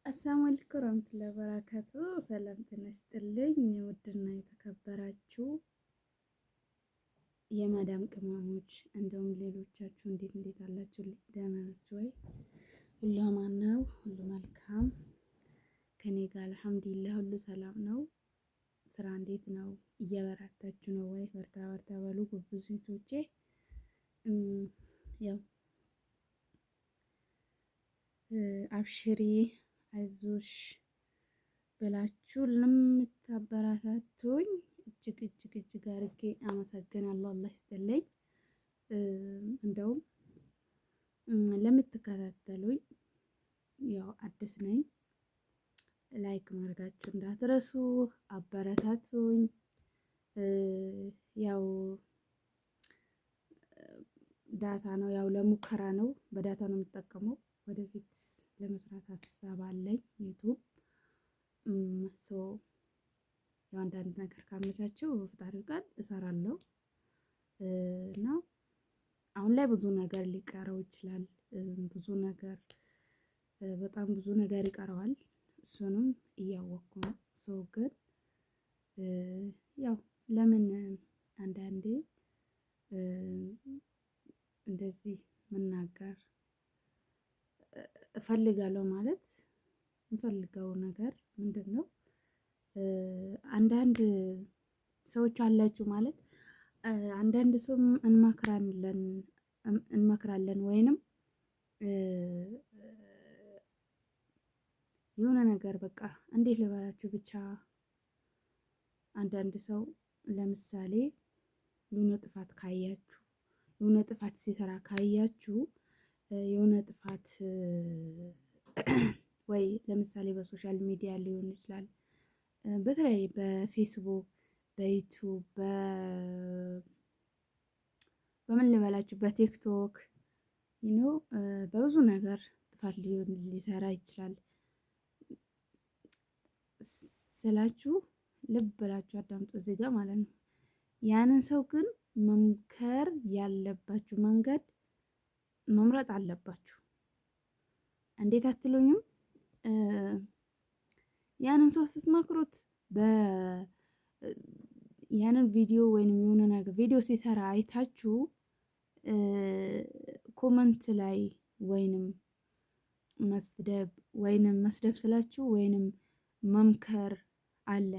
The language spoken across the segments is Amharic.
አሰላሙ አለይኩም ወራህመቱላሂ ወበረካቱ። ሰላም ጤና ይስጥልኝ። ውድና የተከበራችሁ የማዳም ቅመሞች እንደውም ሌሎቻችሁ እንዴት አላችሁ? ደህና ናችሁ ወይ? ሁሉ አማን ነው? ሁሉ መልካም ከኔ ጋር አልሐምዱሊላህ ሁሉ ሰላም ነው። ስራ እንዴት ነው? እየበረታችሁ ነው ወይ? በርታ በሉ ብዙ ሴቶቼ። ያው አብሽሪ አይዞሽ ብላችሁ ለምታበረታቱኝ እጅግ አድርጌ አመሰግናለሁ። አላህ ይስጥልኝ። እንደውም ለምትከታተሉኝ ያው አዲስ ነኝ፣ ላይክ ማድረጋችሁ እንዳትረሱ፣ አበረታቱኝ። ያው ዳታ ነው፣ ያው ለሙከራ ነው፣ በዳታ ነው የምጠቀመው። ወደፊት ለመስራት ሀሳብ አለኝ ዩቱብ ያው አንዳንድ ነገር ካመቻቸው ፈጣሪው ቃል እሰራለሁ እና አሁን ላይ ብዙ ነገር ሊቀረው ይችላል። ብዙ ነገር በጣም ብዙ ነገር ይቀረዋል። እሱንም እያወቅኩ ነው። ግን ያው ለምን አንዳንዴ እንደዚህ መናገር እፈልጋለሁ። ማለት የምፈልገው ነገር ምንድን ነው? አንዳንድ ሰዎች አላችሁ ማለት አንዳንድ ሰው እንመክራለን ወይንም የሆነ ነገር በቃ እንዴት ልበላችሁ ብቻ አንዳንድ ሰው ለምሳሌ የሆነ ጥፋት ካያችሁ የሆነ ጥፋት ሲሰራ ካያችሁ የሆነ ጥፋት ወይ ለምሳሌ በሶሻል ሚዲያ ሊሆን ይችላል፣ በተለይ በፌስቡክ፣ በዩቲዩብ፣ በምን ልበላችሁ በቲክቶክ በብዙ ነገር ጥፋት ሊሰራ ይችላል ስላችሁ ልብ ብላችሁ አዳምጡ እዚህ ጋር ማለት ነው። ያንን ሰው ግን መምከር ያለባችሁ መንገድ መምረጥ አለባችሁ። እንዴት አትሉኝም? ያንን ሰው ስትመክሩት ያንን ቪዲዮ ወይንም የሆነ ነገር ቪዲዮ ሲሰራ አይታችሁ ኮመንት ላይ ወይንም መስደብ ስላችሁ ወይንም መምከር አለ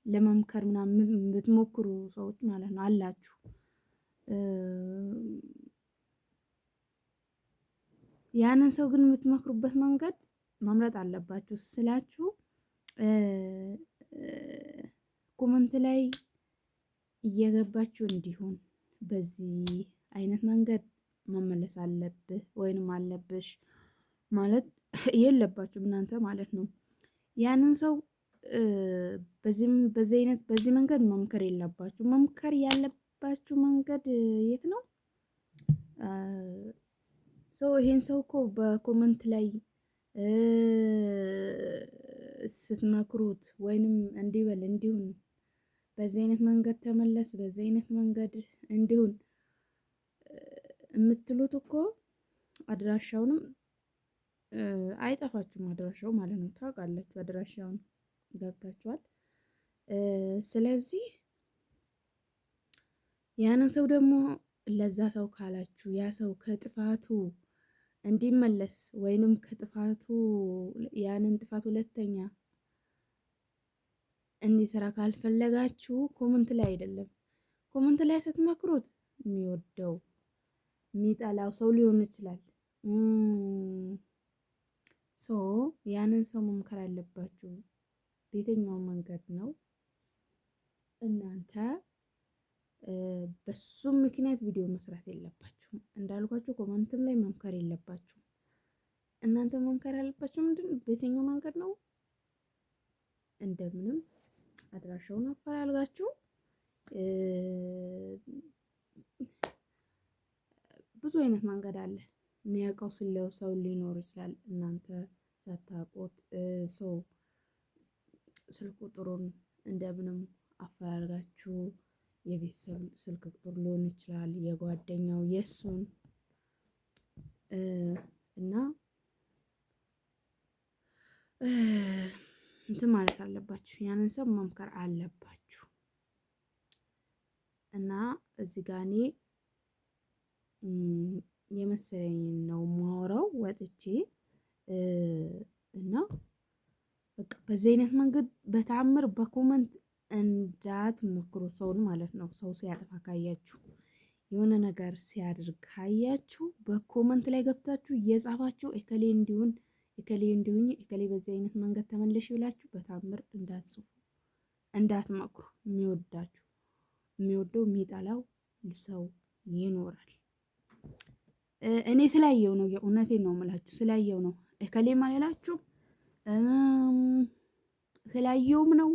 ለመምከር ምናምን የምትሞክሩ ሰዎች ማለት ነው አላችሁ። ያንን ሰው ግን የምትመክሩበት መንገድ መምረጥ አለባችሁ ስላችሁ ኮመንት ላይ እየገባችሁ እንዲሆን በዚህ አይነት መንገድ መመለስ አለብህ ወይንም አለብሽ ማለት የለባችሁም እናንተ ማለት ነው። ያንን ሰው በዚህ መንገድ መምከር የለባችሁ። መምከር ያለባችሁ መንገድ የት ነው? ይሄን ሰው እኮ በኮመንት ላይ ስትመክሩት ወይንም እንዲበል እንዲሁን በዚህ አይነት መንገድ ተመለስ፣ በዚህ አይነት መንገድ እንዲሁን የምትሉት እኮ አድራሻውንም አይጠፋችሁም። አድራሻው ማለት ነው ታውቃላችሁ። አድራሻውን ገብታችኋል። ስለዚህ ያንን ሰው ደግሞ ለዛ ሰው ካላችሁ ያ ሰው ከጥፋቱ እንዲመለስ ወይንም ከጥፋቱ ያንን ጥፋት ሁለተኛ እንዲሰራ ካልፈለጋችሁ ኮመንት ላይ አይደለም። ኮመንት ላይ ስትመክሩት የሚወደው የሚጠላው ሰው ሊሆን ይችላል። ያንን ሰው መምከር አለባችሁ። በየትኛው መንገድ ነው እናንተ በሱም ምክንያት ቪዲዮ መስራት የለባችሁም። እንዳልኳችሁ ኮመንትም ላይ መምከር የለባችሁም። እናንተ መምከር ያለባችሁ በየትኛው መንገድ ነው? እንደምንም አድራሻውን አፈላልጋችሁ ብዙ አይነት መንገድ አለ። የሚያውቀው ሰው ሊኖር ይችላል። እናንተ ሳታውቁት ሰው ስልክ ቁጥሩን እንደምንም አፈላልጋችሁ የቤተሰብ ስልክ ቁጥር ሊሆን ይችላል፣ የጓደኛው የሱን እና እንትን ማለት አለባችሁ፣ ያንን ሰው መምከር አለባችሁ። እና እዚህ ጋር እኔ የመሰለኝ ነው ማወራው ወጥቼ እና በቃ በዚህ አይነት መንገድ በተአምር በኮመንት እንዳትሞክሩ ሰውን ማለት ነው። ሰው ሲያጠፋ ካያችሁ፣ የሆነ ነገር ሲያደርግ ካያችሁ በኮመንት ላይ ገብታችሁ እየጻፋችሁ እከሌ እንዲሁን እከሌ እንዲሁኝ እከሌ በዚህ አይነት መንገድ ተመለሽ ብላችሁ በተአምር እንዳትጽፉ፣ እንዳትመክሩ። የሚወደው የሚጠላው ሰው ይኖራል። እኔ ስላየው ነው፣ የእውነቴን ነው የምላችሁ፣ ስላየው ነው። እከሌ ማለላችሁ ስላየውም ነው።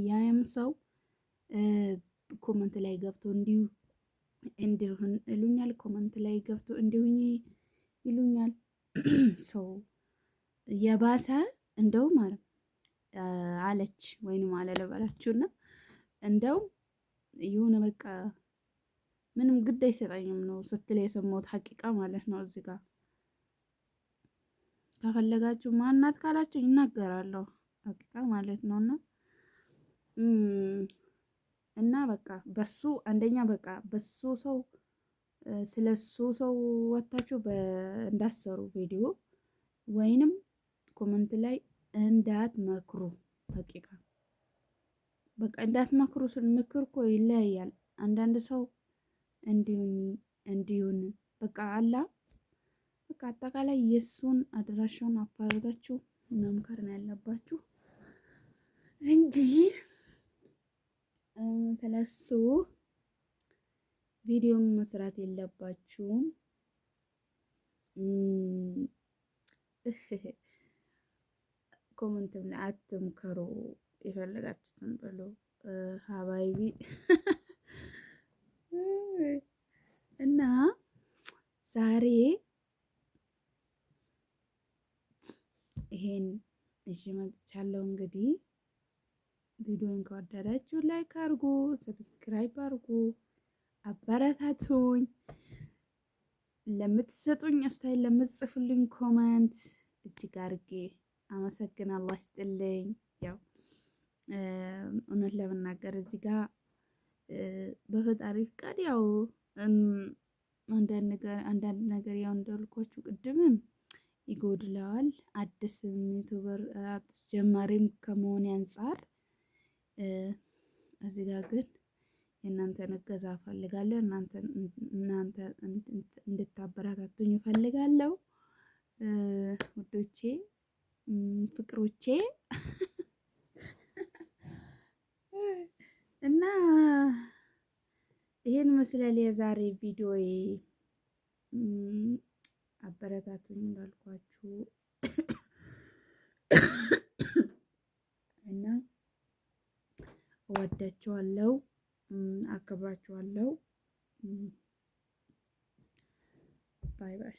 ያም ሰው ኮመንት ላይ ገብቶ እንዲሁን ይሉኛል፣ ኮመንት ላይ ገብቶ እንዲሁኝ ይሉኛል። ሰው የባሰ እንደው ማለት አለች ወይንም አለ ልበላችሁና እንደው የሆነ በቃ ምንም ግድ አይሰጠኝም ነው ስትል የሰማሁት ሀቂቃ ማለት ነው። እዚህ ጋር ከፈለጋችሁ ማናት ካላችሁ ይናገራለሁ ሀቂቃ ማለት ነውና እና በቃ በሱ አንደኛ በቃ በሱ ሰው ስለሱ ሰው ወታችሁ እንዳትሰሩ ቪዲዮ ወይንም ኮመንት ላይ እንዳትመክሩ። ሀቂቃ በቃ እንዳትመክሩ። ምክር እኮ ይለያያል። አንዳንድ ሰው እንዲሁን በቃ አላ በቃ አጠቃላይ የሱን አድራሻውን አፋርጋችሁ መምከር ነው ያለባችሁ እንጂ ስለሱ ቪዲዮን መስራት የለባችሁም። ኮመንትም ላይ አትምከሩ፣ የፈለጋችሁትን ብሎ ሀባይቢ እና ዛሬ ይሄን እሺ መጥቻለሁ። እንግዲህ ቪዲዮን ከወደዳችሁ ላይክ አድርጉ፣ ሰብስክራይብ አድርጉ፣ አበረታቱኝ። ለምትሰጡኝ አስተያየት፣ ለምትጽፉልኝ ኮመንት እጅግ አድርጌ አመሰግናለሁ። ይስጥልኝ። ያው እውነት ለመናገር እዚህ ጋር በፈጣሪ ፍቃድ ያው አንዳንድ ነገር ያው እንዳልኳችሁ ቅድምም ይጎድለዋል። አዲስ ዩቲዩበር አዲስ ጀማሪም ከመሆን አንፃር እዚህ ጋር ግን የእናንተን እገዛ እፈልጋለሁ። እናንተ እንድታበረታቱኝ እፈልጋለሁ ውዶቼ፣ ፍቅሮቼ እና ይሄን መስላል የዛሬ ቪዲዮ። አበረታቱኝ እንዳልኳችሁ እና እወዳችኋለሁ፣ አከብራችኋለሁ። ባይ ባይ።